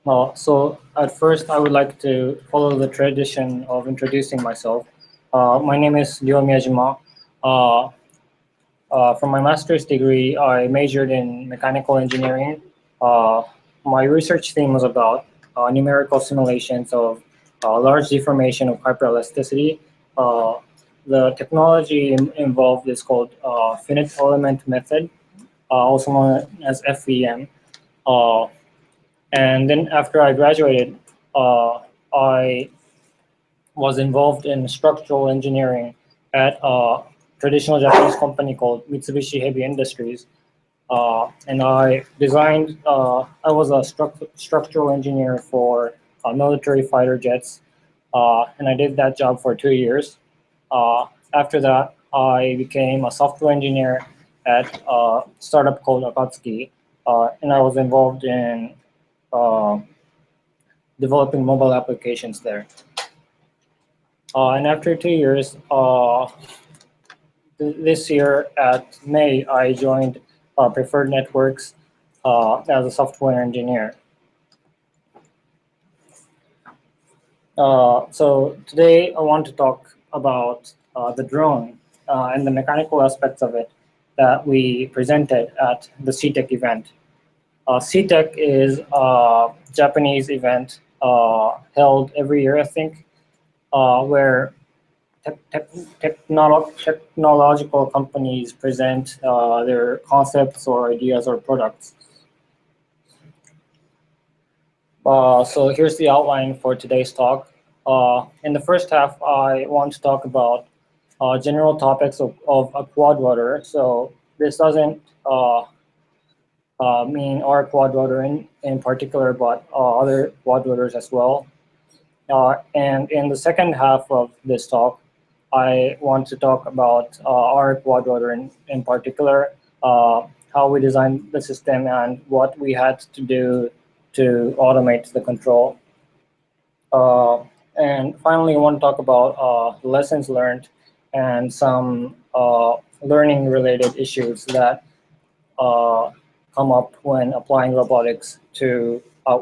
So at first, I would like to follow the tradition of introducing myself. My name is Ryo Miyajima. Uh, for my master's degree, I majored in mechanical engineering. Uh, my research theme was about numerical simulations of large deformation of hyperelasticity. Uh, the technology involved is called finite element method, also known as FEM. Uh, and then after I graduated, I was involved in structural engineering at a traditional Japanese company called Mitsubishi Heavy Industries. And I designed, I was a structural engineer for military fighter jets. And I did that job for 2 years. After that, I became a software engineer at a startup called Akatsuki. And I was involved in uh, developing mobile applications there. And after 2 years, this year at May, I joined Preferred Networks as a software engineer. So today I want to talk about the drone and the mechanical aspects of it that we presented at the CTEC event. CTEC is a Japanese event held every year, I think, where technological companies present their concepts or ideas or products. So here's the outline for today's talk. In the first half, I want to talk about general topics of a quad rotor. So this doesn't mean our quad rotor in particular, but other quad rotors as well. And in the second half of this talk, I want to talk about our quad rotor in particular, how we designed the system and what we had to do to automate the control. And finally, I want to talk about lessons learned and some learning related issues that come up when applying robotics to,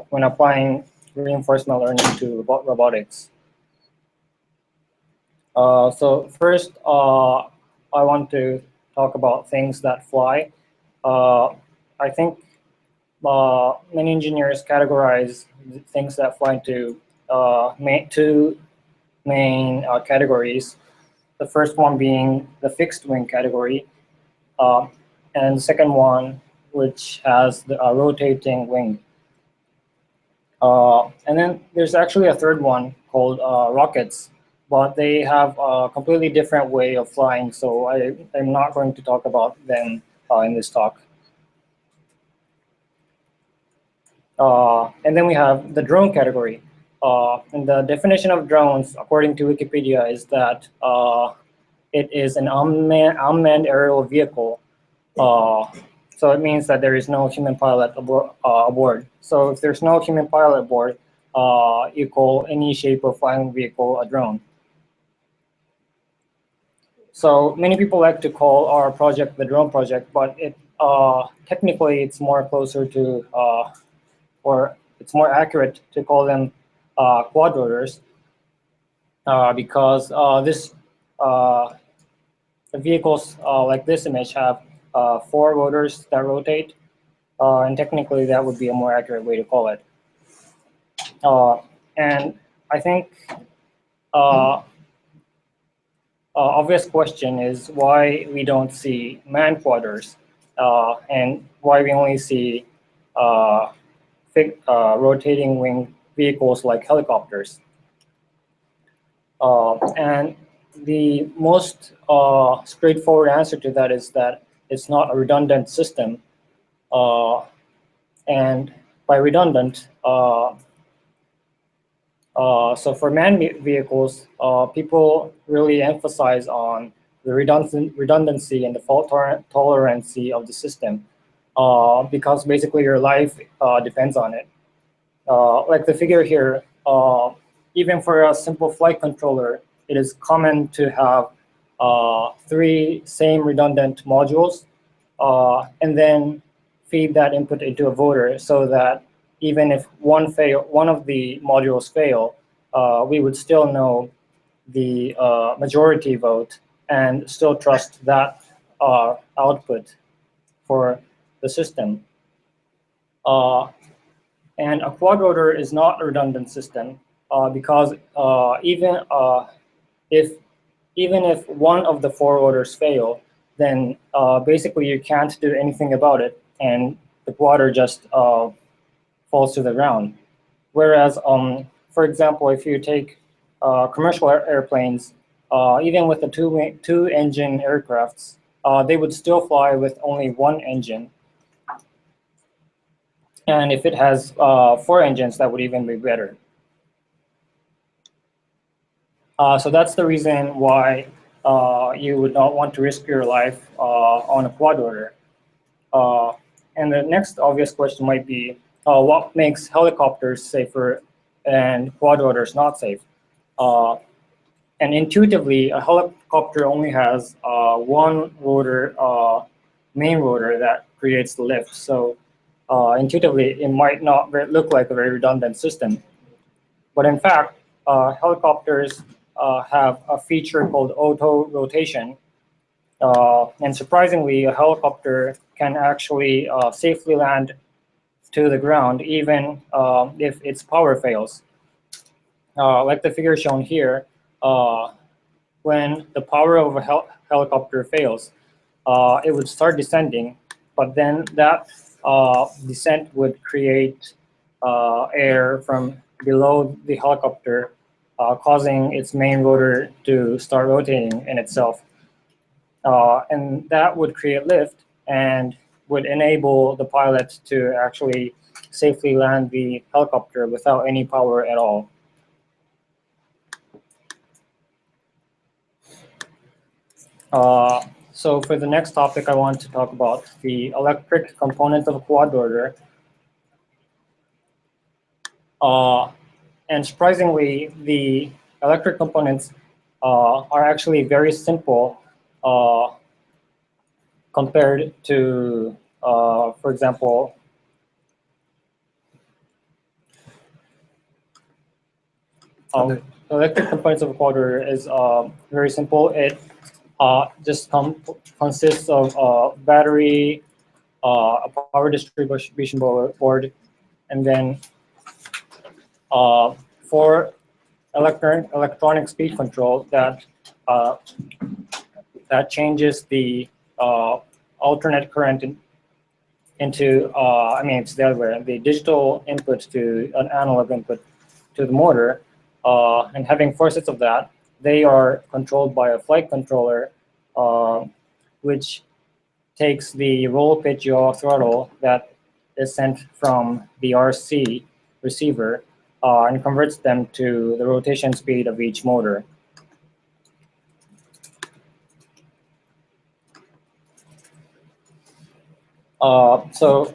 when applying reinforcement learning to robotics. So first, I want to talk about things that fly. I think many engineers categorize things that fly into two main categories. The first one being the fixed wing category, and the second one, which has the rotating wing. And then there's actually a third one called rockets, but they have a completely different way of flying, so I'm not going to talk about them in this talk. And then we have the drone category. And the definition of drones, according to Wikipedia, is that it is an unmanned aerial vehicle. So it means that there is no human pilot aboard. So if there's no human pilot aboard, you call any shape of flying vehicle a drone. So many people like to call our project the drone project, but technically it's more closer to, or it's more accurate to call them quad rotors, because the vehicles like this image have 4 rotors that rotate, and technically that would be a more accurate way to call it. And I think obvious question is why we don't see manned quaders, and why we only see rotating wing vehicles like helicopters. And the most straightforward answer to that is that it's not a redundant system. And by redundant, so for manned vehicles, people really emphasize on the redundancy and the fault tolerancy of the system, because basically your life depends on it. Like the figure here, even for a simple flight controller, it is common to have 3 same redundant modules, and then feed that input into a voter so that even if one of the modules fail, we would still know the majority vote and still trust that output for the system. And a quad rotor is not a redundant system because even if one of the 4 rotors fail, then basically you can't do anything about it, and the quadrotor just falls to the ground. Whereas, for example, if you take commercial airplanes, even with the two-engine aircrafts, they would still fly with only 1 engine. And if it has 4 engines, that would even be better. So that's the reason why you would not want to risk your life on a quad rotor. And the next obvious question might be, what makes helicopters safer and quad rotors not safe? And intuitively, a helicopter only has 1 rotor, main rotor that creates the lift. So intuitively, it might not look like a very redundant system. But in fact, helicopters have a feature called auto-rotation. And surprisingly, a helicopter can actually safely land to the ground even if its power fails. Like the figure shown here, when the power of a helicopter fails, it would start descending, but then that descent would create air from below the helicopter, causing its main rotor to start rotating in itself. And that would create lift and would enable the pilot to actually safely land the helicopter without any power at all. So for the next topic, I want to talk about the electric component of a quad rotor. And surprisingly, the electric components are actually very simple compared to, for example, electric components of a quad rotor is very simple. It just consists of a battery, a power distribution board, and then 4 electronic speed control that changes the alternate current into, it's the other way, the digital input to an analog input to the motor, and having 4 sets of that, they are controlled by a flight controller, which takes the roll, pitch, yaw, throttle that is sent from the RC receiver and converts them to the rotation speed of each motor. So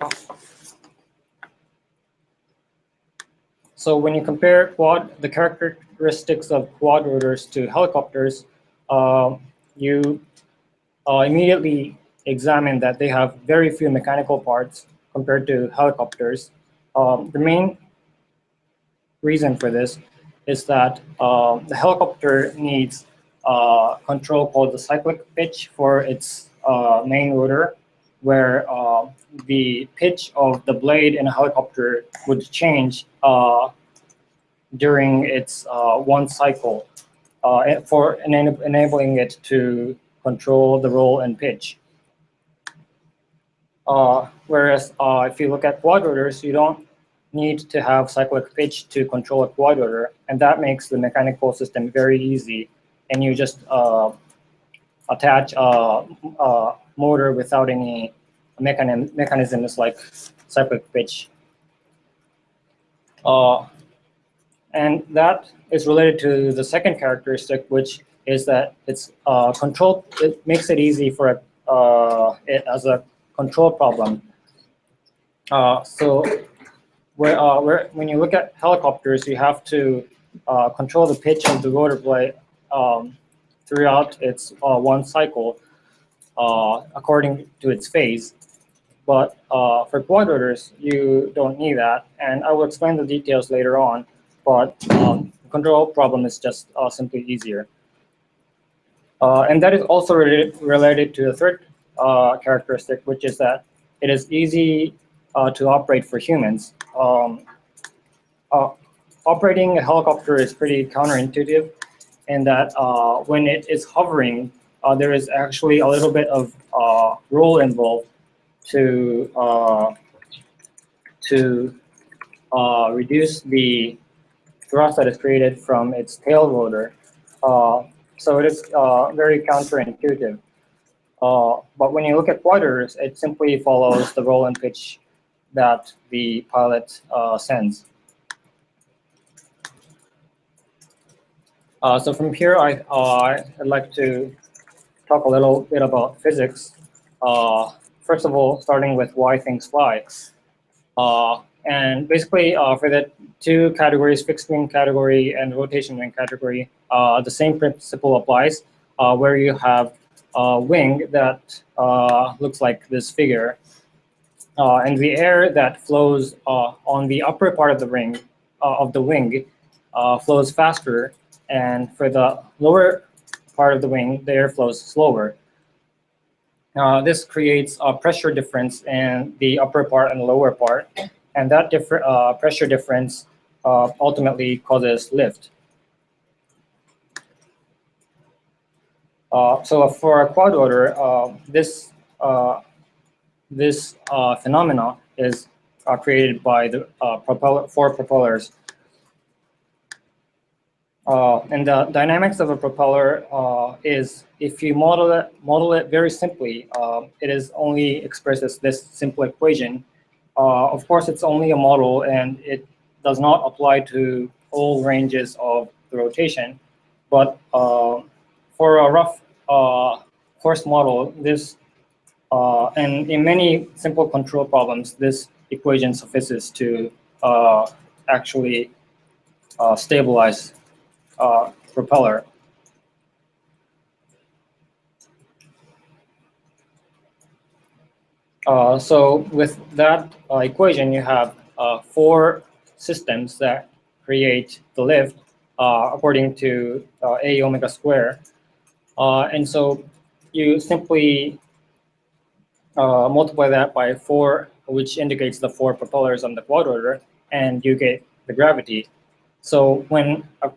when you compare the characteristics of quad rotors to helicopters, you immediately examine that they have very few mechanical parts compared to helicopters. The main reason for this is that the helicopter needs control called the cyclic pitch for its main rotor, where the pitch of the blade in a helicopter would change during its 1 cycle for enabling it to control the roll and pitch. Whereas if you look at quad rotors, you don't need to have cyclic pitch to control a quad rotor, and that makes the mechanical system very easy. And you just attach a motor without any mechanisms like cyclic pitch. And that is related to the second characteristic, which is that it's control. It makes it easy for it as a control problem. So when you look at helicopters, you have to control the pitch of the rotor blade throughout its 1 cycle according to its phase. But for quad rotors, you don't need that. And I will explain the details later on, but the control problem is just simply easier. And that is also related to the third characteristic, which is that it is easy to operate for humans. Operating a helicopter is pretty counterintuitive in that when it is hovering, there is actually a little bit of roll involved to reduce the thrust that is created from its tail rotor. So it is very counterintuitive. But when you look at quad rotors, it simply follows the roll and pitch that the pilot sends. So from here, I'd like to talk a little bit about physics. First of all, starting with why things fly. And basically, for the two categories, fixed wing category and rotation wing category, the same principle applies, where you have a wing that looks like this figure. And the air that flows on the upper part of the wing flows faster, and for the lower part of the wing, the air flows slower. This creates a pressure difference in the upper part and lower part, and that pressure difference ultimately causes lift. So for a quad rotor, this phenomena is created by the four propellers. And the dynamics of a propeller is, if you model it very simply, it is only expressed as this simple equation. Of course, it's only a model, and it does not apply to all ranges of the rotation. But for a rough course model, this and in many simple control problems, this equation suffices to actually stabilize propeller. So with that equation, you have four systems that create the lift according to A omega square. And so you simply multiply that by 4, which indicates the 4 propellers on the quad rotor, and you get the gravity. So when a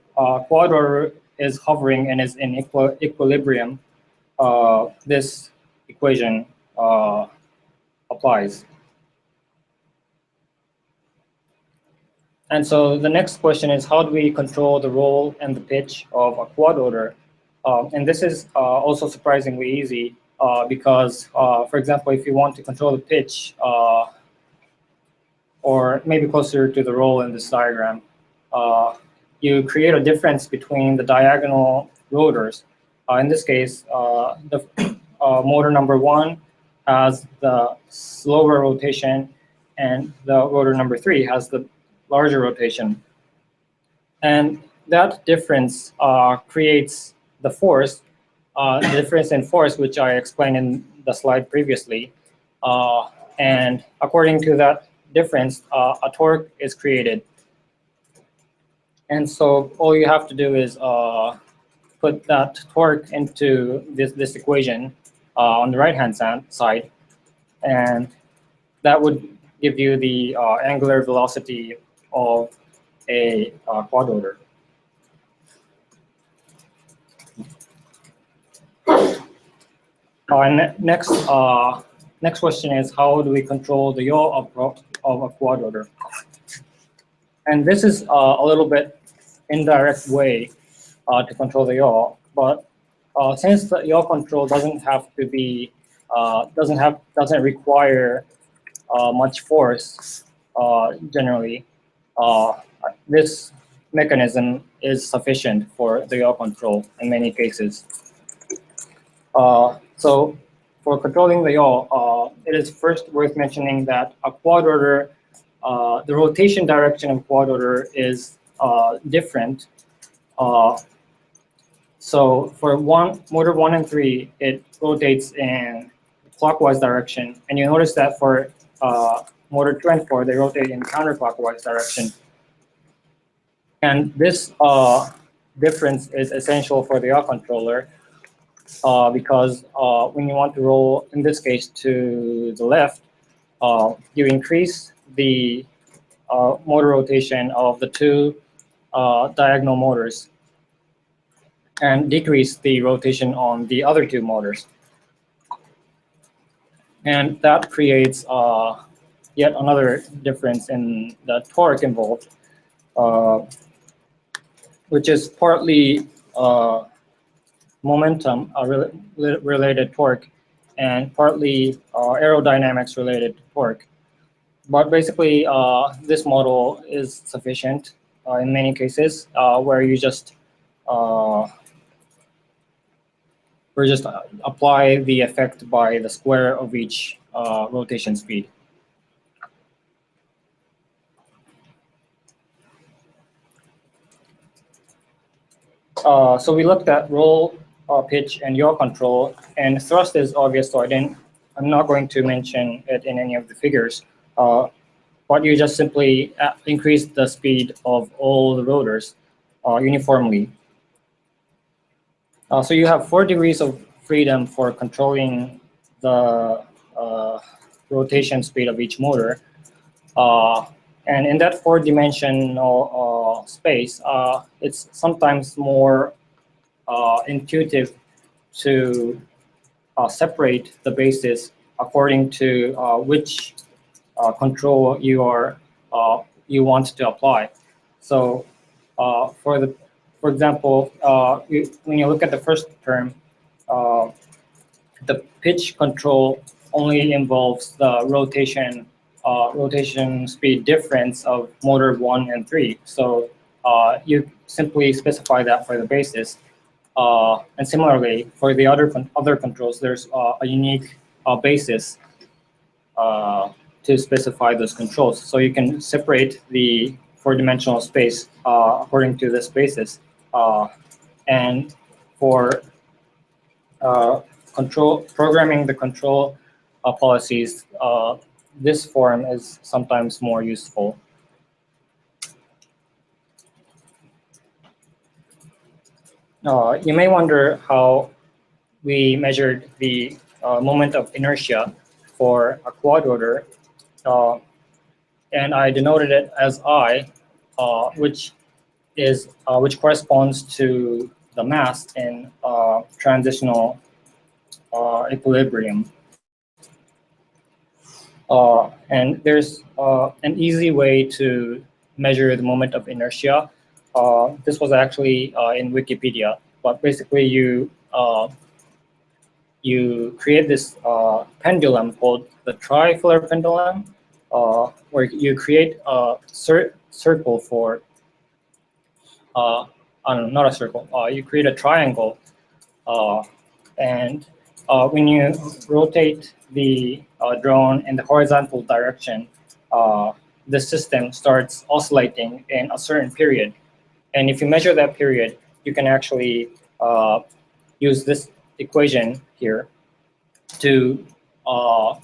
quad rotor is hovering and is in equilibrium, this equation applies. And so the next question is, how do we control the roll and the pitch of a quad rotor? And this is also surprisingly easy because, for example, if you want to control the pitch, or maybe closer to the roll in this diagram, you create a difference between the diagonal rotors. In this case, the motor number 1 has the slower rotation, and the rotor number 3 has the larger rotation. And that difference creates the force, the difference in force, which I explained in the slide previously. And according to that difference, a torque is created. And so all you have to do is put that torque into this equation on the right-hand side, and that would give you the angular velocity of a quad rotor. And next question is, how do we control the yaw of a quad rotor? And this is a little bit indirect way to control the yaw, but since the yaw control doesn't have to be doesn't require much force generally, this mechanism is sufficient for the yaw control in many cases. So for controlling the yaw, it is first worth mentioning that a quad rotor, the rotation direction of quad rotor is different. So for motor 1 and 3, it rotates in clockwise direction, and you notice that for motor 2 and 4, they rotate in counterclockwise direction. And this difference is essential for the yaw controller because when you want to roll, in this case, to the left, you increase the motor rotation of the two diagonal motors and decrease the rotation on the other two motors. And that creates yet another difference in the torque involved, which is partly momentum related torque and partly aerodynamics related torque. But basically, this model is sufficient in many cases where you just apply the effect by the square of each rotation speed. So we looked at roll, pitch, and yaw control, and thrust is obvious, so I'm not going to mention it in any of the figures. But you just simply increase the speed of all the rotors uniformly. So you have 4 degrees of freedom for controlling the rotation speed of each motor. And in that 4-dimensional space, it's sometimes more intuitive to separate the bases according to which control you want to apply. So for example, when you look at the first term, the pitch control only involves the rotation speed difference of motor 1 and 3. So you simply specify that for the basis. And similarly, for the other controls, there's a unique basis to specify those controls. So you can separate the 4-dimensional space according to this basis. And for programming the control policies, this form is sometimes more useful. You may wonder how we measured the moment of inertia for a quad rotor, and I denoted it as I, which corresponds to the mass in transitional equilibrium. And there's an easy way to measure the moment of inertia. This was actually in Wikipedia, but basically you create this pendulum called the trifilar pendulum, where you create a circle for, not a circle, you create a triangle, and when you rotate the drone in the horizontal direction, the system starts oscillating in a certain period. And if you measure that period, you can actually use this equation here to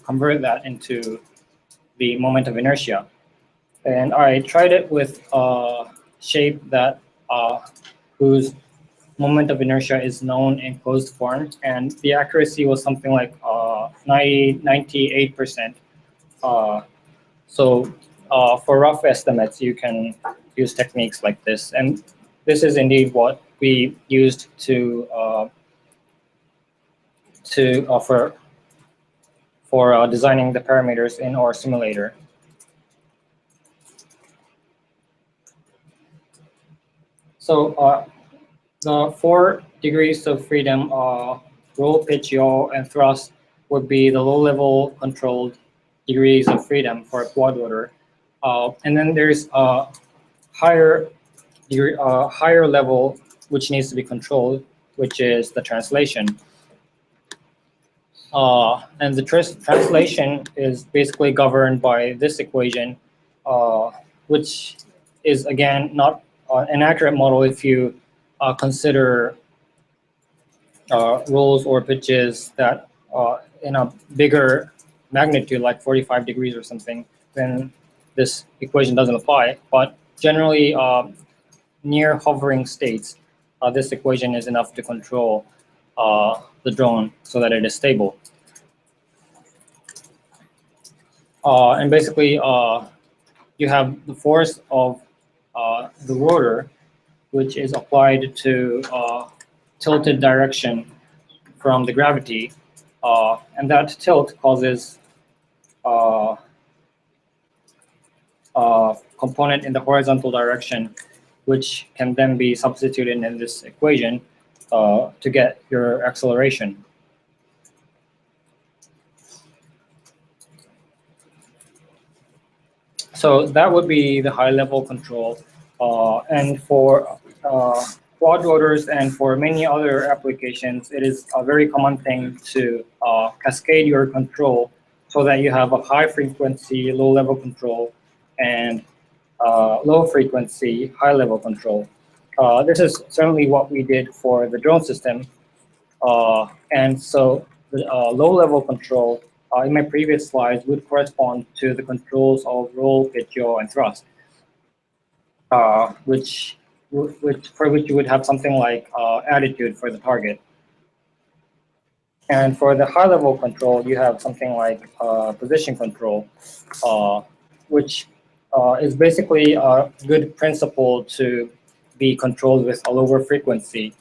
convert that into the moment of inertia. And I tried it with a shape that whose moment of inertia is known in closed form, and the accuracy was something like 98%. So for rough estimates, you can use techniques like this, and this is indeed what we used to offer for designing the parameters in our simulator. So the 4 degrees of freedom, roll, pitch, yaw, and thrust would be the low-level controlled degrees of freedom for a quad rotor. And then there's a higher level which needs to be controlled, which is the translation. And the translation is basically governed by this equation, which is, again, not an accurate model if you consider rolls or pitches that in a bigger magnitude, like 45 degrees or something, then this equation doesn't apply. But generally, near hovering states, this equation is enough to control the drone so that it is stable. And basically, you have the force of the rotor, which is applied to tilted direction from the gravity, and that tilt causes component in the horizontal direction, which can then be substituted in this equation to get your acceleration. So that would be the high-level control. And for quad rotors and for many other applications, it is a very common thing to cascade your control so that you have a high-frequency, low-level control, and low-frequency, high-level control. This is certainly what we did for the drone system. And so the low-level control in my previous slides would correspond to the controls of roll, pitch, yaw, and thrust, for which you would have something like attitude for the target. And for the high-level control, you have something like position control, which is basically a good principle to be controlled with a lower frequency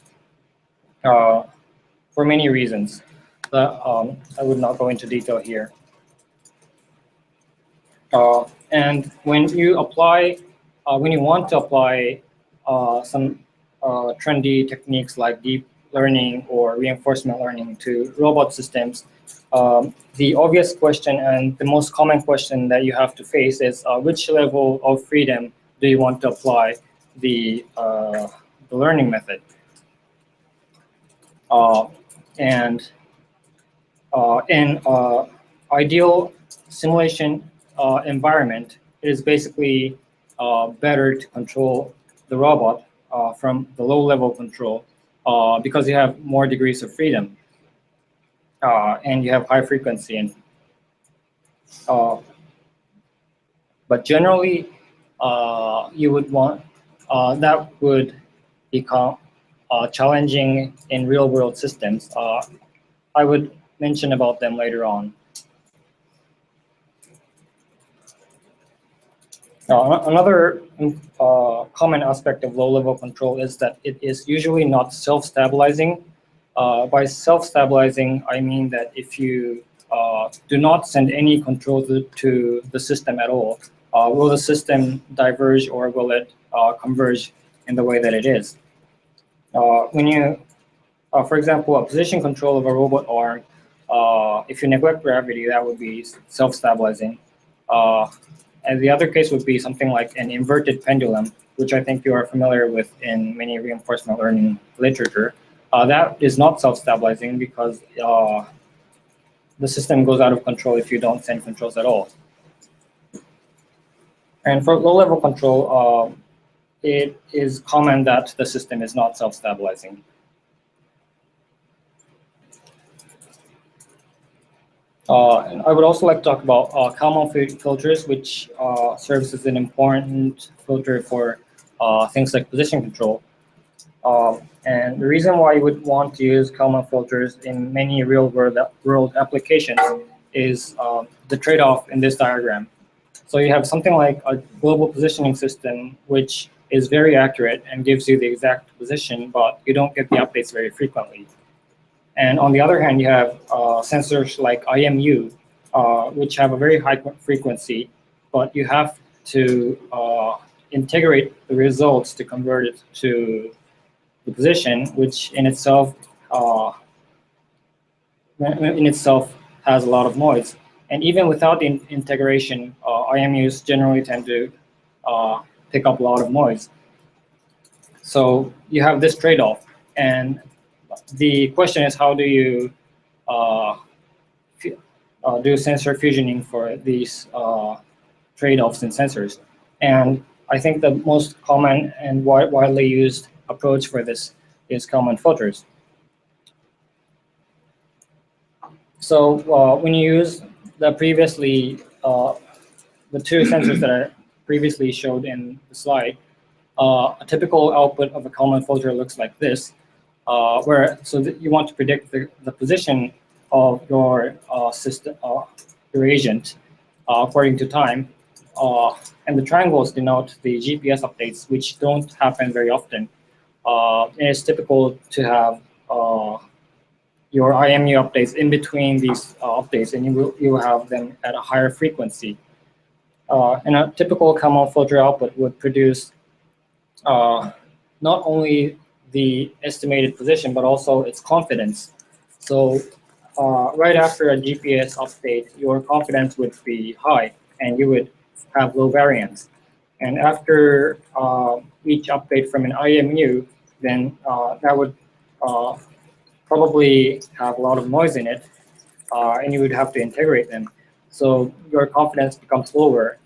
for many reasons that I would not go into detail here. And when you apply, when you want to apply some trendy techniques like deep learning or reinforcement learning to robot systems, the obvious question and the most common question that you have to face is which level of freedom do you want to apply the learning method? And in ideal simulation environment, it is basically better to control the robot from the low-level control because you have more degrees of freedom and you have high frequency. And but generally, you would want that would become challenging in real-world systems. I would mention about them later on. Another common aspect of low-level control is that it is usually not self-stabilizing. By self-stabilizing, I mean that if you do not send any control to the system at all, will the system diverge or will it converge in the way that it is? When you, for example, a position control of a robot arm, if you neglect gravity, that would be self-stabilizing. And the other case would be something like an inverted pendulum, which I think you are familiar with in many reinforcement learning literature. That is not self-stabilizing because the system goes out of control if you don't send controls at all. And for low-level control, it is common that the system is not self-stabilizing. And I would also like to talk about Kalman filters, which serves as an important filter for things like position control. And the reason why you would want to use Kalman filters in many real-world applications is the trade-off in this diagram. So you have something like a global positioning system, which is very accurate and gives you the exact position, but you don't get the updates very frequently. And on the other hand, you have sensors like IMU, which have a very high frequency, but you have to integrate the results to convert it to the position, which in itself has a lot of noise. And even without the integration, IMUs generally tend to pick up a lot of noise. So you have this trade-off. And the question is, how do you do sensor fusioning for these trade-offs in sensors? And I think the most common and widely used approach for this is Kalman filters. So when you use the the two sensors that I previously showed in the slide, a typical output of a Kalman filter looks like this, you want to predict the position of your system, your agent, according to time, and the triangles denote the GPS updates, which don't happen very often. And it's typical to have your IMU updates in between these updates, and you will have them at a higher frequency. And a typical Kalman filter output would produce not only the estimated position, but also its confidence. So right after a GPS update, your confidence would be high and you would have low variance. And after each update from an IMU, then that would probably have a lot of noise in it, and you would have to integrate them. So your confidence becomes lower,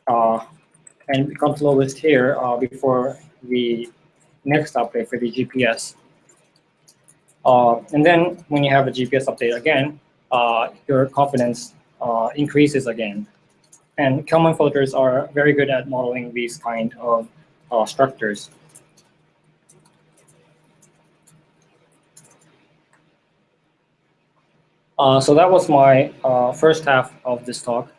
and becomes lowest here before the next update for the GPS. And then when you have a GPS update again, your confidence increases again. And Kalman filters are very good at modeling these kind of structures. So that was my first half of this talk,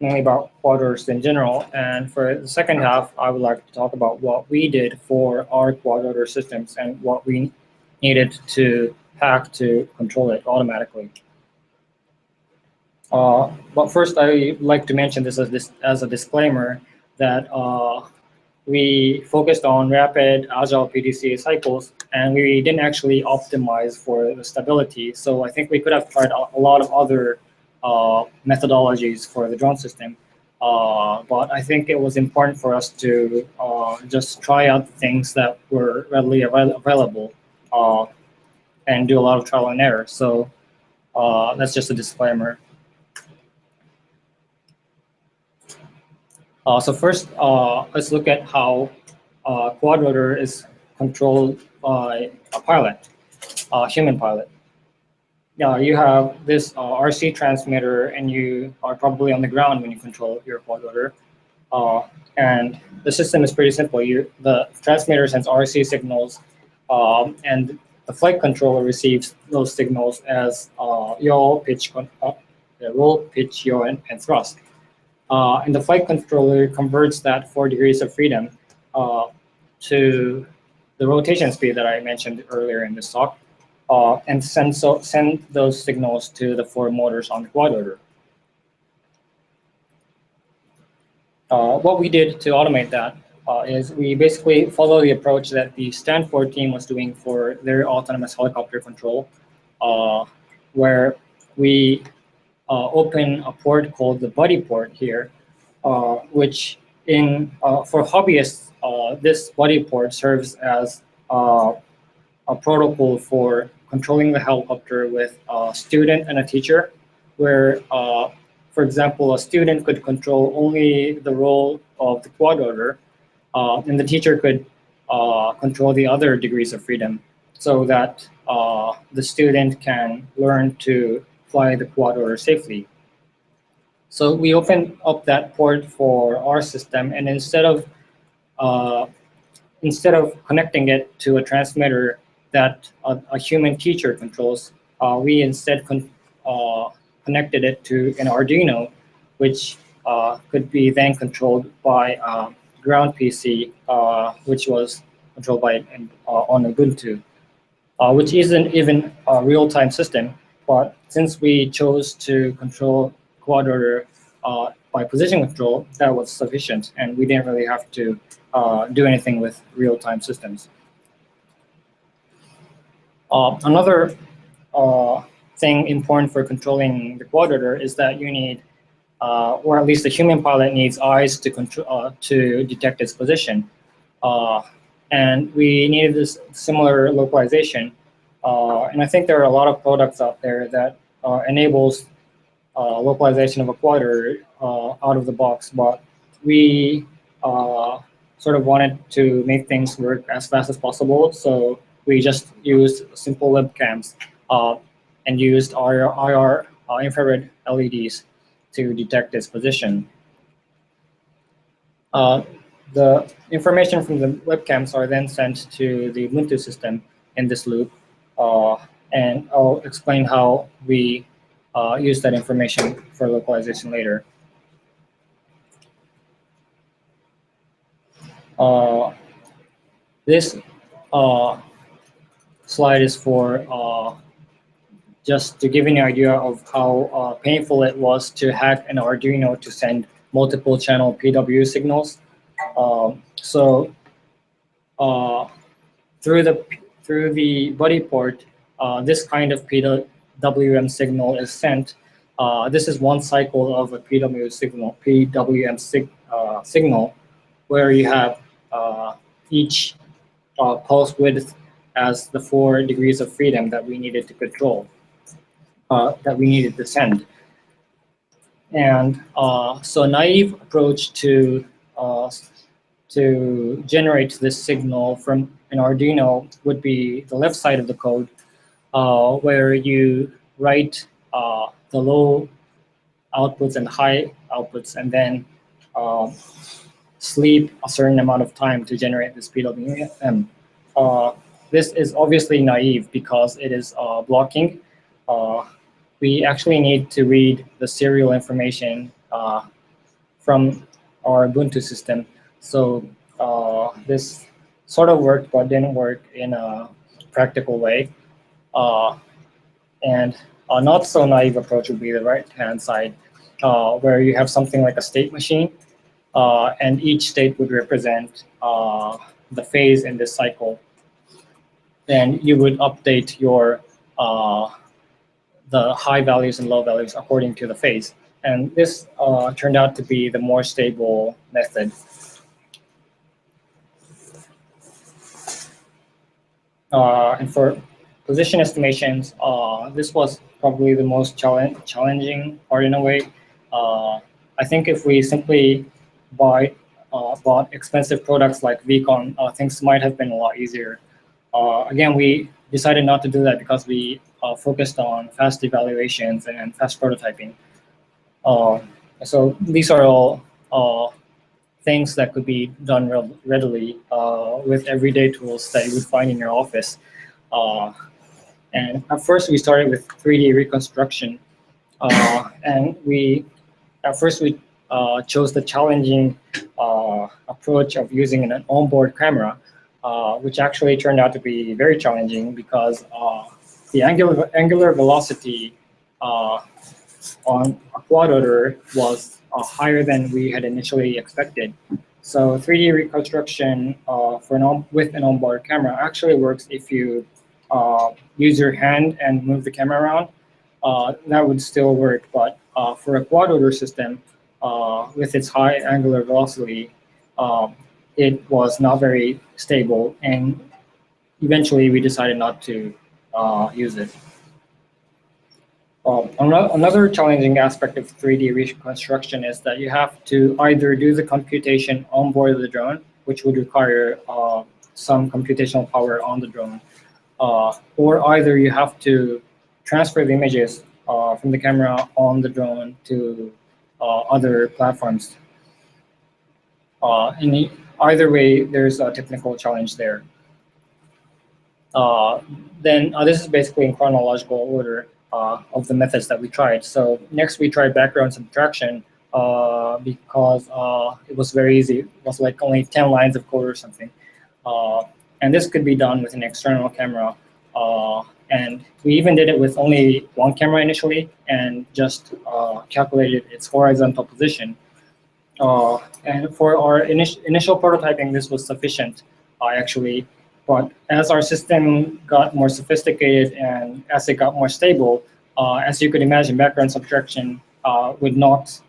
mainly about quad-rotors in general. And for the second half, I would like to talk about what we did for our quad-rotor systems and what we needed to hack to control it automatically. But first, I like to mention this as a disclaimer that we focused on rapid agile PDCA cycles, and we didn't actually optimize for the stability. So I think we could have tried a lot of other methodologies for the drone system. But I think it was important for us to just try out things that were readily available and do a lot of trial and error. So that's just a disclaimer. So first, let's look at how quad rotor is controlled by a pilot, a human pilot. You have this RC transmitter, and you are probably on the ground when you control your quad rotor. And the system is pretty simple. The transmitter sends RC signals, and the flight controller receives those signals as yaw, pitch, roll, pitch, yaw, and thrust. And the flight controller converts that 4 degrees of freedom to the rotation speed that I mentioned earlier in this talk, and send those signals to the 4 motors on the quad rotor. What we did to automate that is we basically follow the approach that the Stanford team was doing for their autonomous helicopter control, where we open a port called the buddy port here, which for hobbyists, this buddy port serves as a protocol for controlling the helicopter with a student and a teacher, where, for example, a student could control only the roll of the quad rotor, and the teacher could control the other degrees of freedom, so that the student can learn to fly the quad rotor safely. So we opened up that port for our system, and instead of connecting it to a transmitter that a human teacher controls, we instead connected it to an Arduino, which could be then controlled by ground PC, which was controlled by on Ubuntu, which isn't even a real-time system. But since we chose to control quad rotor by position control, that was sufficient, and we didn't really have to do anything with real-time systems. Another thing important for controlling the quad rotor is that you need, or at least the human pilot needs, eyes to control to detect its position, and we needed this similar localization. And I think there are a lot of products out there that enables localization of a quad rotor out of the box, but we sort of wanted to make things work as fast as possible, so we just used simple webcams. and used IR infrared LEDs to detect its position. The information from the webcams are then sent to the Ubuntu system in this loop, and I'll explain how we use that information for localization later. This slide is for just to give you an idea of how painful it was to hack an Arduino to send multiple channel PWM signals. Through the buddy port, this kind of PWM signal is sent. This is one cycle of a PWM signal, where you have each pulse width as the 4 degrees of freedom that we needed to control, that we needed to send. And so a naive approach to generate this signal from an Arduino would be the left side of the code, where you write the low outputs and high outputs, and then sleep a certain amount of time to generate this PWM. This is obviously naive because it is blocking. We actually need to read the serial information from our Ubuntu system. So this sort of worked, but didn't work in a practical way. And a not so naive approach would be the right-hand side, where you have something like a state machine, and each state would represent the phase in this cycle. And you would update your the high values and low values according to the phase. And this turned out to be the more stable method. And for position estimations, this was probably the most challenging part in a way. I think if we simply bought expensive products like Vcon, things might have been a lot easier. Again, we decided not to do that because we focused on fast evaluations and fast prototyping. So these are all things that could be done readily with everyday tools that you would find in your office. And at first we started with 3D reconstruction, and at first we chose the challenging approach of using an onboard camera, which actually turned out to be very challenging because the angular velocity on a quad rotor was higher than we had initially expected. So 3D reconstruction with an onboard camera actually works if you use your hand and move the camera around. That would still work, but for a quad rotor system with its high angular velocity, it was not very stable, and eventually we decided not to use it. Another challenging aspect of 3D reconstruction is that you have to either do the computation on board the drone, which would require some computational power on the drone, or either you have to transfer the images from the camera on the drone to other platforms. In either way, there's a technical challenge there. Then this is basically in chronological order of the methods that we tried. So next we tried background subtraction because it was very easy. It was like only 10 lines of code or something. And this could be done with an external camera. And we even did it with only one camera initially and just calculated its horizontal position. And for our initial prototyping, this was sufficient, actually. But as our system got more sophisticated and as it got more stable, as you could imagine, background subtraction would not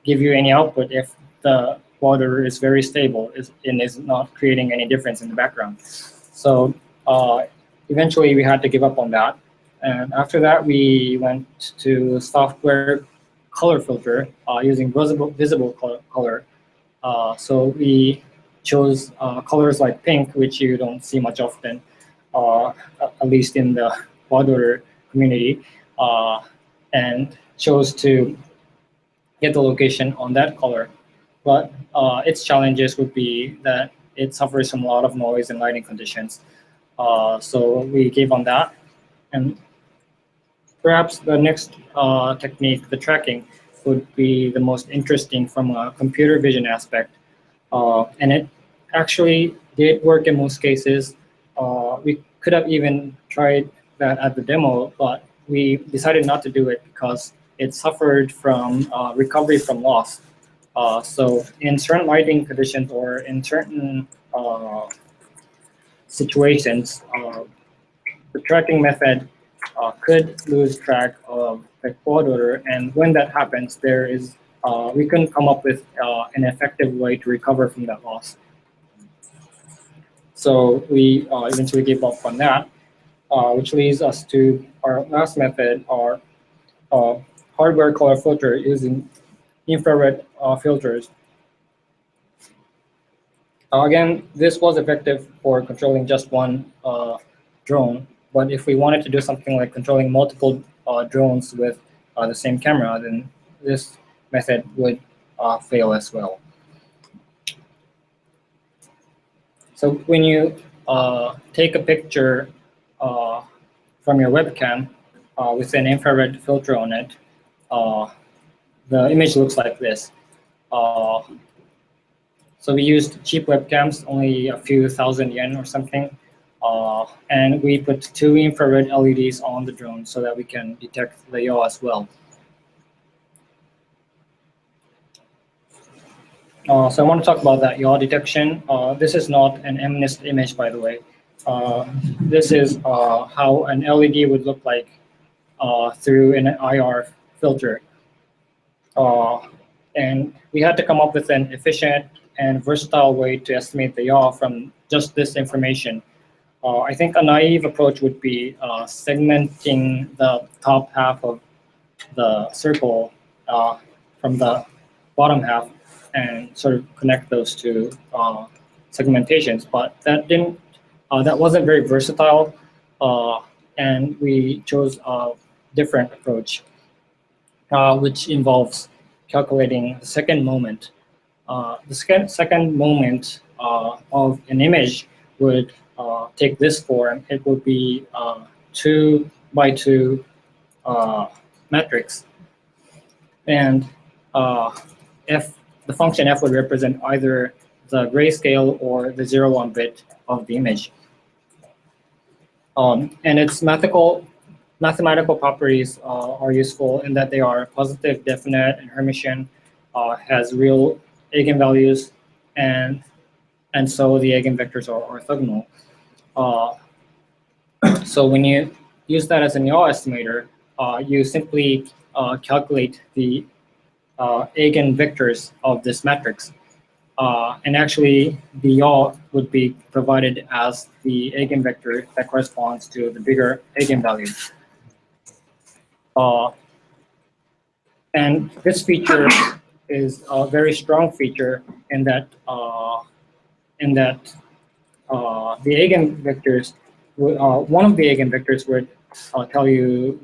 give you any output if the water is very stable and is not creating any difference in the background. So eventually we had to give up on that. And after that, we went to software color filter using visible color. So we chose colors like pink, which you don't see much often, at least in the quad order community and chose to get the location on that color. But its challenges would be that it suffers from a lot of noise and lighting conditions. So we gave on that. And perhaps the next technique, the tracking, would be the most interesting from a computer vision aspect. And it actually did work in most cases. We could have even tried that at the demo, but we decided not to do it because it suffered from recovery from loss. So in certain lighting conditions or in certain situations, the tracking method could lose track of the quad order, and when that happens, there is we couldn't come up with an effective way to recover from that loss. So we eventually gave up on that, which leads us to our last method, our hardware color filter using infrared filters. Again, this was effective for controlling just one drone, but if we wanted to do something like controlling multiple drones with the same camera, then this method would fail as well. So when you take a picture from your webcam with an infrared filter on it, the image looks like this. So we used cheap webcams, only a few thousand yen or something, and we put 2 infrared LEDs on the drone so that we can detect the yaw as well. So I want to talk about that yaw detection. This is not an MNIST image, by the way. This is how an LED would look like through an IR filter. And we had to come up with an efficient and versatile way to estimate the yaw from just this information. I think a naive approach would be segmenting the top half of the circle from the bottom half and sort of connect those two segmentations, but that wasn't very versatile, and we chose a different approach, which involves calculating the second moment. The second moment of an image would take this form. It would be 2 by 2 matrix, and the function f would represent either the grayscale or the 0-1 bit of the image. And its mathematical properties are useful in that they are positive, definite, and Hermitian, has real eigenvalues, and so the eigenvectors are orthogonal. So when you use that as a yaw estimator, you simply calculate the eigenvectors of this matrix. And actually, the yaw would be provided as the eigenvector that corresponds to the bigger eigenvalue. And this feature is a very strong feature in that the eigenvectors, one of the eigenvectors would tell you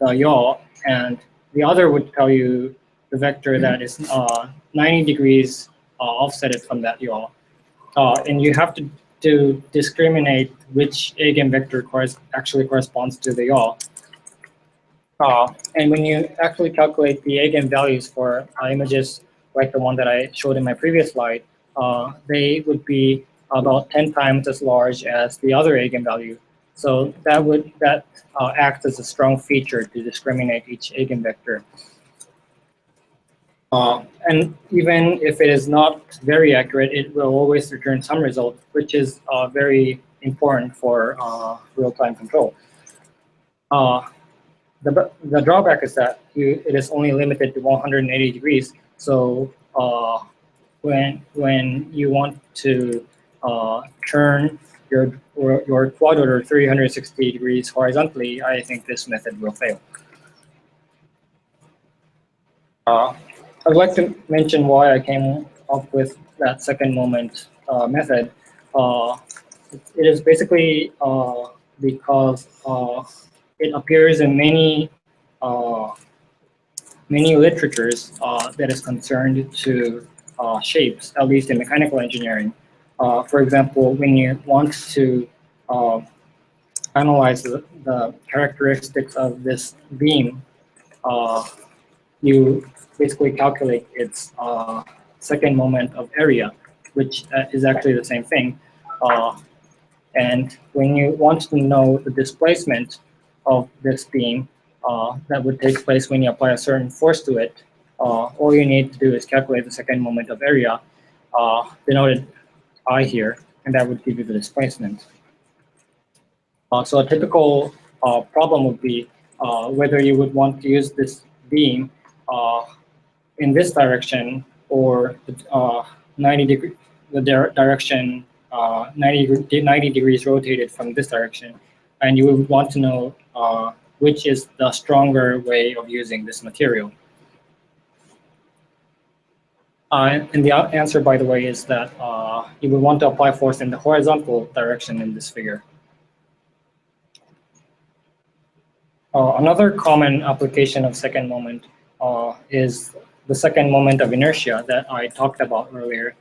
the yaw, and the other would tell you the vector that is 90 degrees offsetted from that yaw. And you have to discriminate which eigenvector actually corresponds to the yaw. And when you actually calculate the eigenvalues for images like the one that I showed in my previous slide, they would be about 10 times as large as the other eigenvalue. So that acts as a strong feature to discriminate each eigenvector. And even if it is not very accurate, it will always return some result, which is very important for real-time control. The drawback is that it is only limited to 180 degrees. So when you want to turn your quad order 360 degrees horizontally, I think this method will fail. I'd like to mention why I came up with that second moment method. It is basically because it appears in many literatures that is concerned to shapes, at least in mechanical engineering. For example, when you want to analyze the characteristics of this beam, you basically calculate its second moment of area, which is actually the same thing. And when you want to know the displacement of this beam that would take place when you apply a certain force to it, all you need to do is calculate the second moment of area, denoted I here, and that would give you the displacement. So a typical problem would be whether you would want to use this beam in this direction or 90 degree, the direction 90 degrees rotated from this direction, and you would want to know which is the stronger way of using this material. And the answer, by the way, is that you would want to apply force in the horizontal direction in this figure. Another common application of second moment is the second moment of inertia that I talked about earlier,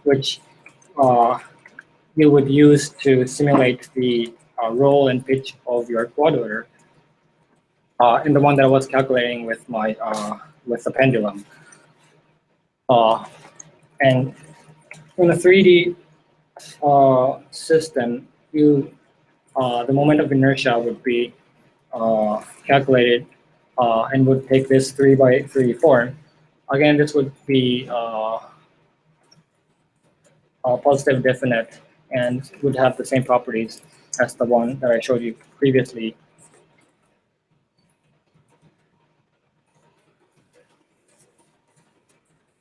which you would use to simulate the roll and pitch of your quad rotor, and the one that I was calculating with my with the pendulum. And in a 3D system, the moment of inertia would be calculated and would take this 3x3 form. Again, this would be positive definite and would have the same properties as the one that I showed you previously.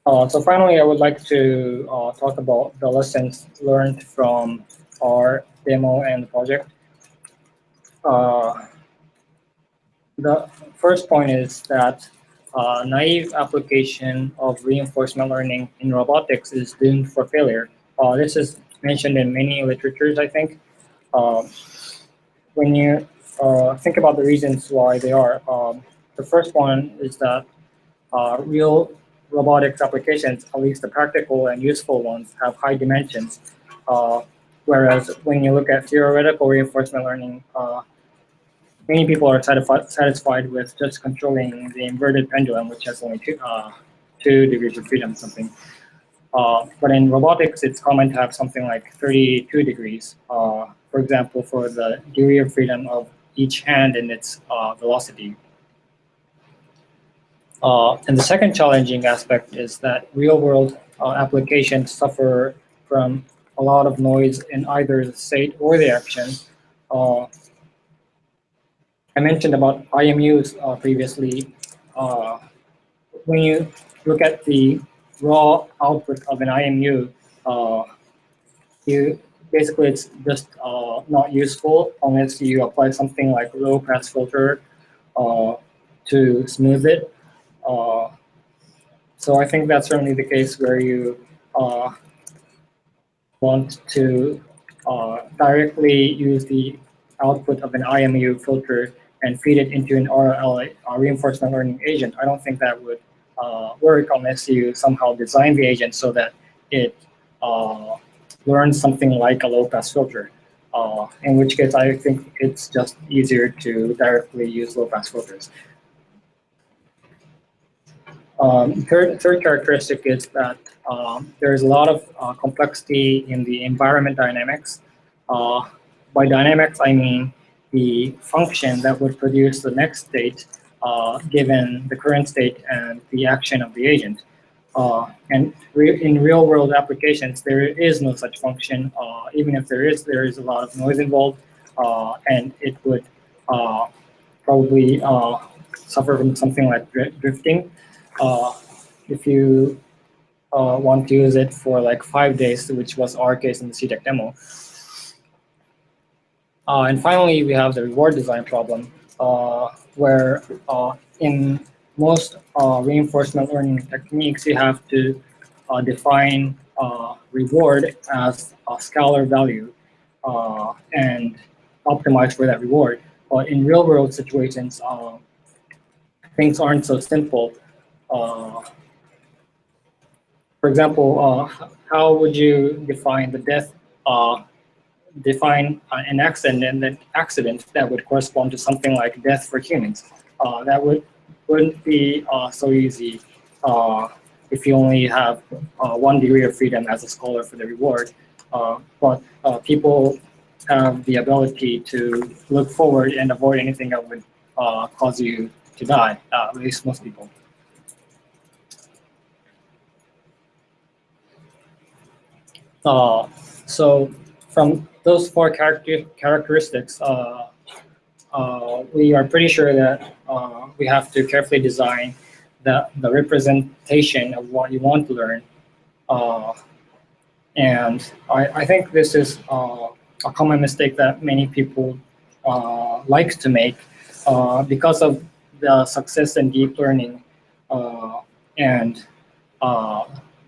So finally, I would like to talk about the lessons learned from our demo and project. The first point is that naive application of reinforcement learning in robotics is doomed for failure. This is mentioned in many literatures, I think. When you think about the reasons why they are, the first one is that real robotics applications, at least the practical and useful ones, have high dimensions. Whereas when you look at theoretical reinforcement learning, many people are satisfied with just controlling the inverted pendulum, which has only 2 degrees of freedom, something. But in robotics, it's common to have something like 32 degrees, for example, for the degree of freedom of each hand and its velocity. And the second challenging aspect is that real-world applications suffer from a lot of noise in either the state or the action. I mentioned about IMUs previously. When you look at the raw output of an IMU, basically it's just not useful unless you apply something like low pass filter to smooth it. So I think that's certainly the case where you want to directly use the output of an IMU filter and feed it into an RL, reinforcement learning agent. I don't think that would work unless you somehow design the agent so that it learns something like a low-pass filter, in which case I think it's just easier to directly use low-pass filters. Third characteristic is that there's a lot of complexity in the environment dynamics. By dynamics, I mean the function that would produce the next state given the current state and the action of the agent. And in real-world applications, there is no such function. Even if there is a lot of noise involved, and it would probably suffer from something like drifting. If you want to use it for like 5 days, which was our case in the CTEC demo. And finally, we have the reward design problem, where in most reinforcement learning techniques, you have to define reward as a scalar value. And optimize for that reward. But in real world situations, things aren't so simple. For example, how would you define the death, define an accident, and an accident that would correspond to something like death for humans? That wouldn't be so easy if you only have 1 degree of freedom as a scholar for the reward. But people have the ability to look forward and avoid anything that would cause you to die, at least most people. So from those four characteristics, we are pretty sure that we have to carefully design the representation of what you want to learn. And I think this is a common mistake that many people like to make because of the success in deep learning and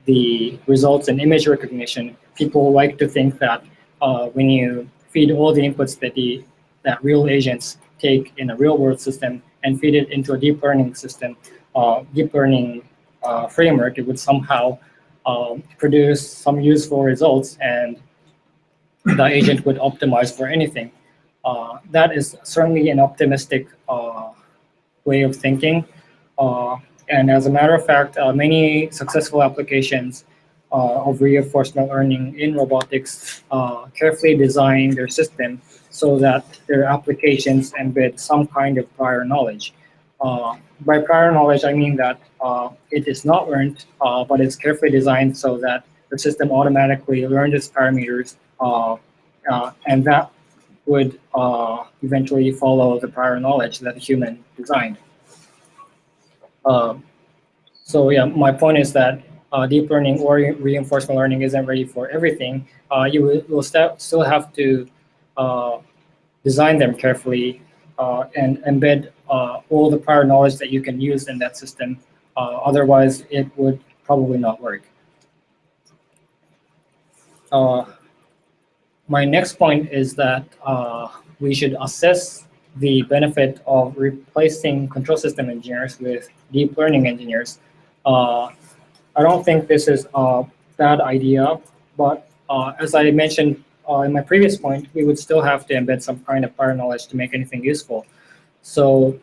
the results in image recognition. People like to think that when you feed all the inputs that real agents take in a real world system and feed it into a deep learning system, deep learning framework, it would somehow produce some useful results and the agent would optimize for anything. That is certainly an optimistic way of thinking. And as a matter of fact, many successful applications of reinforcement learning in robotics carefully design their system so that their applications embed some kind of prior knowledge. By prior knowledge, I mean that it is not learned, but it's carefully designed so that the system automatically learns its parameters, and that would eventually follow the prior knowledge that the human designed. So yeah, my point is that deep learning or reinforcement learning isn't ready for everything. You will still have to design them carefully and embed all the prior knowledge that you can use in that system. Otherwise, it would probably not work. My next point is that we should assess the benefit of replacing control system engineers with deep learning engineers. I don't think this is a bad idea, but as I mentioned in my previous point, we would still have to embed some kind of prior knowledge to make anything useful. So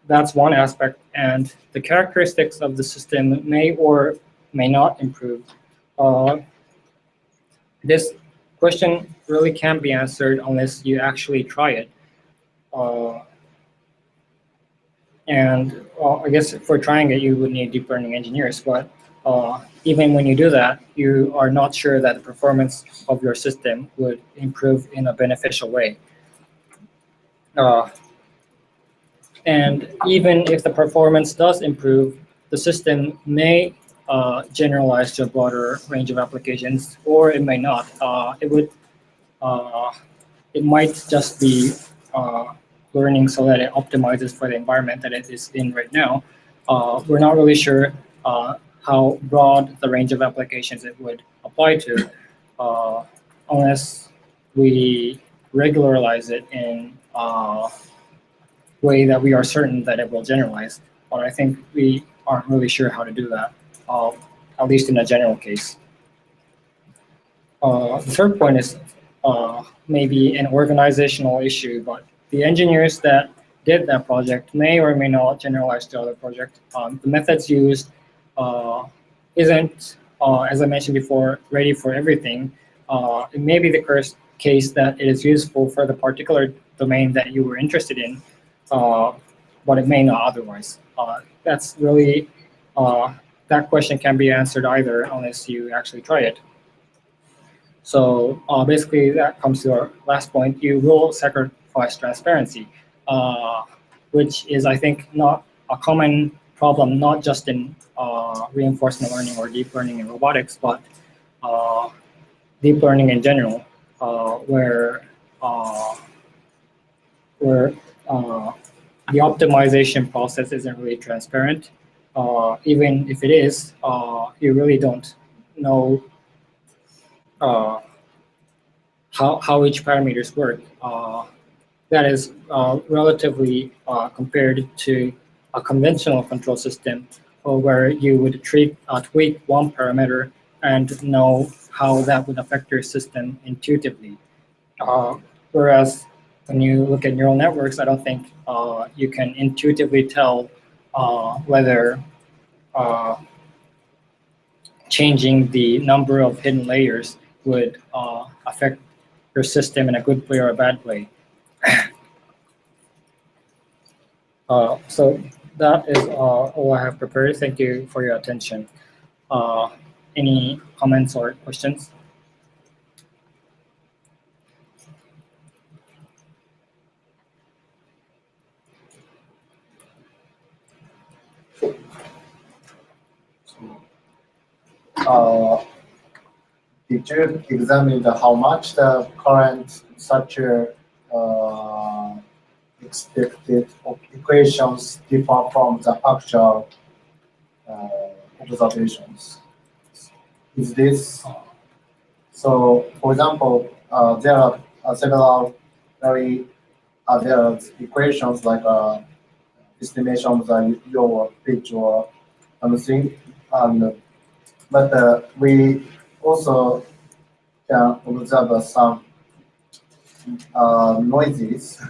that's one aspect, and the characteristics of the system may or may not improve. This question really can't be answered unless you actually try it. And I guess for trying it, you would need deep learning engineers, but even when you do that, you are not sure that the performance of your system would improve in a beneficial way. And even if the performance does improve, the system may generalize to a broader range of applications, or it may not. It might just be learning so that it optimizes for the environment that it is in right now. We're not really sure how broad the range of applications it would apply to unless we regularize it in a way that we are certain that it will generalize. But I think we aren't really sure how to do that, at least in a general case. The third point is maybe an organizational issue, but the engineers that did that project may or may not generalize to other projects. The methods used isn't, as I mentioned before, ready for everything. It may be the case that it is useful for the particular domain that you were interested in, but it may not otherwise. That's really, that question can be answered either unless you actually try it. So basically that comes to our last point. You will sacrifice transparency, which is, I think, not a common problem, not just in reinforcement learning or deep learning in robotics, but deep learning in general, where the optimization process isn't really transparent. Even if it is, you really don't know how each parameters work. That is relatively compared to a conventional control system where you would tweak one parameter and know how that would affect your system intuitively. Whereas when you look at neural networks, I don't think you can intuitively tell whether changing the number of hidden layers would affect your system in a good way or a bad way. So that is all I have prepared. Thank you for your attention. Any comments or questions? Did you examine how much the current such expected equations differ from the actual observations? Is this so? For example, there are several very there are equations like estimation of the your pitch or something, but we also can observe some noises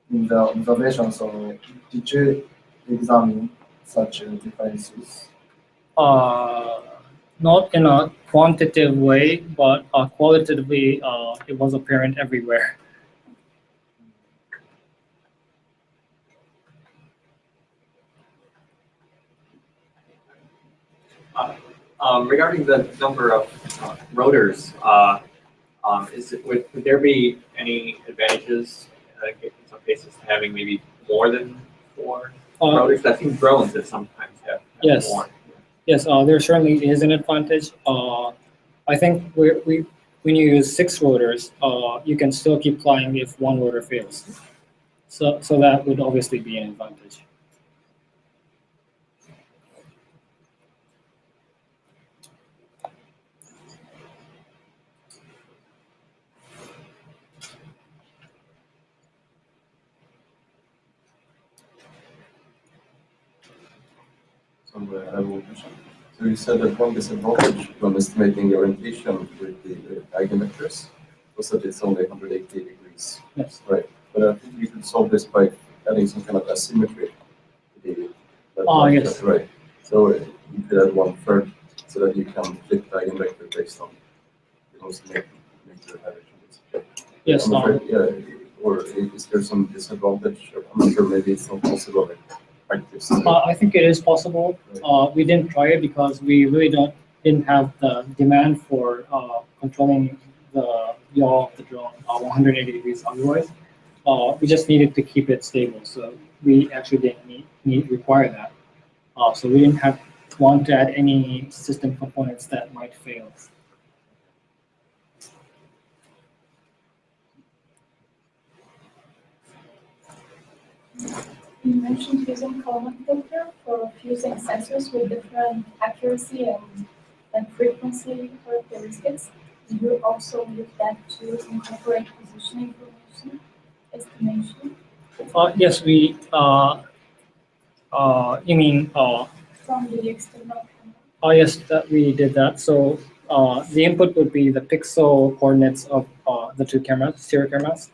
in the observation. So did you examine such differences? Not in a quantitative way, but qualitatively, it was apparent everywhere. Regarding the number of rotors, would there be any advantages in some cases to having maybe more than 4 rotors? I think drones that sometimes have yes. more. Yes, there certainly is an advantage. I think when you use 6 rotors, you can still keep flying if one rotor fails. So that would obviously be an advantage. So you said that one disadvantage when estimating the orientation with the eigenvectors was that it's only 180 degrees. Yes. Right. But I think you could solve this by adding some kind of asymmetry to yes. Right. So you could add 1/3 so that you can flip the eigenvector based on the most major direction. Yes. Or is there some disadvantage? I'm not sure, maybe it's not possible in practice. I think it is possible. We didn't try it because we really didn't have the demand for controlling the yaw of the drone 180 degrees otherwise. We just needed to keep it stable, so we actually didn't require that. So we didn't want to add any system components that might fail. You mentioned using Kalman filter for fusing sensors with different accuracy and frequency characteristics. Do you also use that to incorporate position information estimation? Yes, we. You mean? From the external camera? Oh, yes, that we did that. So the input would be the pixel coordinates of the 2 cameras, stereo cameras.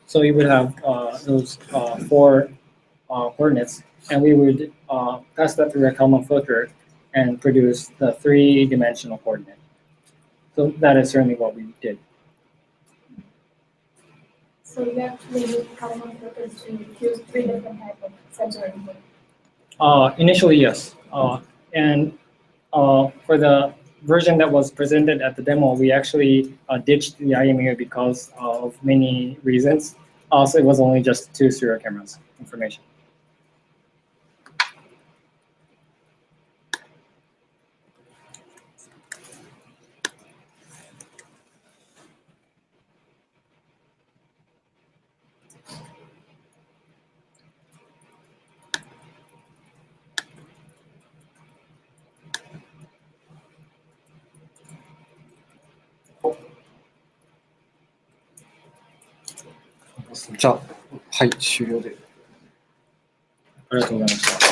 So you would have those 4 coordinates, and we would pass that through a Kalman filter and produce the 3-dimensional coordinate. So that is certainly what we did. So you actually use Kalman filter to fuse 3 different types of sensor input? Initially, yes. And for the version that was presented at the demo, we actually ditched the IMU because of many reasons. Also, it was only just 2 stereo cameras information. じゃあ、はい、終了で。ありがとうございました。